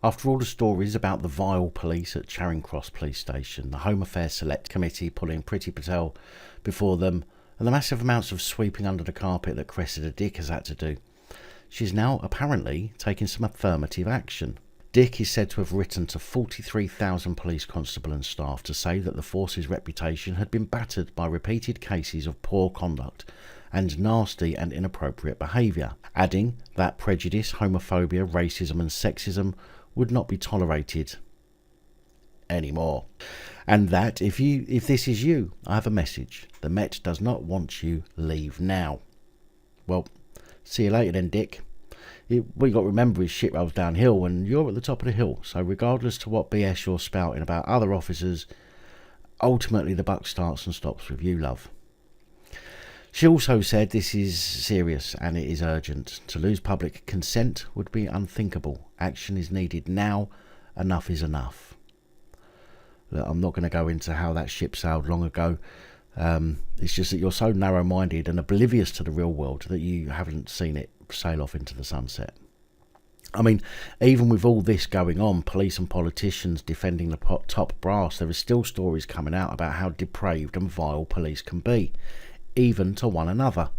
After all the stories about the vile police at Charing Cross Police Station, the Home Affairs Select Committee pulling Priti Patel before them, and the massive amounts of sweeping under the carpet that Cressida Dick has had to do, she is now apparently taking some affirmative action. Dick is said to have written to 43,000 police constable and staff to say that the force's reputation had been battered by repeated cases of poor conduct and nasty and inappropriate behaviour, adding that prejudice, homophobia, racism and sexism would not be tolerated anymore. And that if this is you, I have a message. The Met does not want you. Leave now. Well, see you later then, Dick. We got to remember his shit rolls downhill and you're at the top of the hill. So regardless to what BS you're spouting about other officers, ultimately the buck starts and stops with you, love. She also said this is serious and it is urgent. To lose public consent would be unthinkable. Action is needed now. Enough is enough. Look, I'm not going to go into how that ship sailed long ago. It's just that you're so narrow-minded and oblivious to the real world that you haven't seen it sail off into the sunset. I mean, even with all this going on, police and politicians defending the top brass, there are still stories coming out about how depraved and vile police can be, even to one another.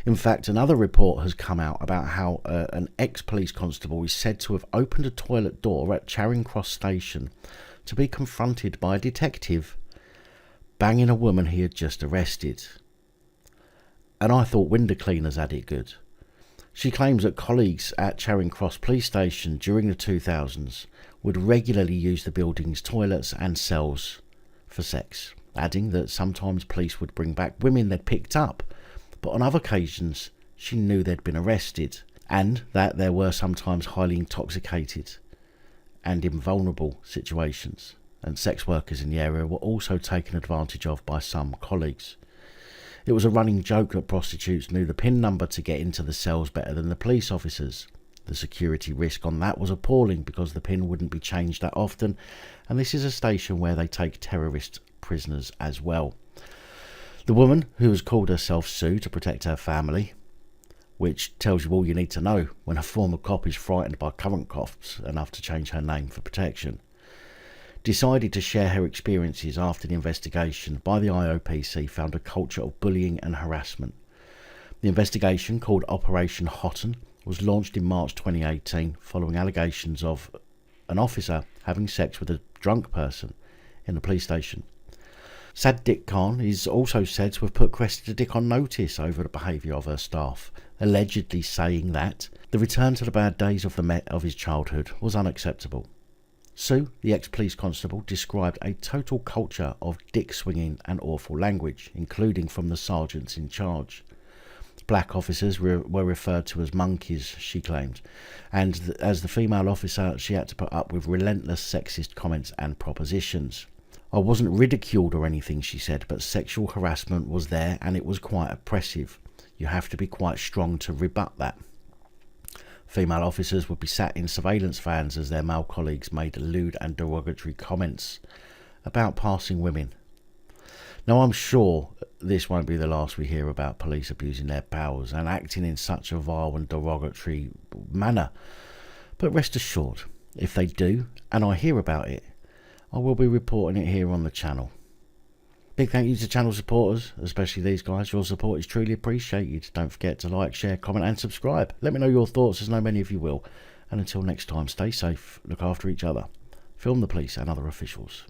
In fact, another report has come out about how an ex-police constable is said to have opened a toilet door at Charing Cross Station to be confronted by a detective banging a woman he had just arrested. And I thought window cleaners had it good. She claims that colleagues at Charing Cross Police Station during the 2000s would regularly use the building's toilets and cells for sex, adding that sometimes police would bring back women they'd picked up, but on other occasions she knew they'd been arrested, and that there were sometimes highly intoxicated and in vulnerable situations, and sex workers in the area were also taken advantage of by some colleagues. It was a running joke that prostitutes knew the PIN number to get into the cells better than the police officers. The security risk on that was appalling because the PIN wouldn't be changed that often, and this is a station where they take terrorist prisoners as well. The woman, who has called herself Sue to protect her family, which tells you all you need to know when a former cop is frightened by current cops enough to change her name for protection, decided to share her experiences after the investigation by the IOPC found a culture of bullying and harassment. The investigation, called Operation Houghton, was launched in March 2018 following allegations of an officer having sex with a drunk person in the police station. Sadiq Khan is also said to have put Cressida Dick on notice over the behaviour of her staff, allegedly saying that the return to the bad days of the Met of his childhood was unacceptable. Sue, the ex-police constable, described a total culture of dick-swinging and awful language, including from the sergeants in charge. Black officers were referred to as monkeys, she claimed, and as the female officer, she had to put up with relentless sexist comments and propositions. I wasn't ridiculed or anything, she said, but sexual harassment was there and it was quite oppressive. You have to be quite strong to rebut that. Female officers would be sat in surveillance vans as their male colleagues made lewd and derogatory comments about passing women. Now, I'm sure this won't be the last we hear about police abusing their powers and acting in such a vile and derogatory manner. But rest assured, if they do, and I hear about it, I will be reporting it here on the channel. Big thank you to channel supporters, especially these guys. Your support is truly appreciated. Don't forget to like, share, comment and subscribe. Let me know your thoughts, as I know many of you will. And until next time, stay safe, look after each other, film the police and other officials.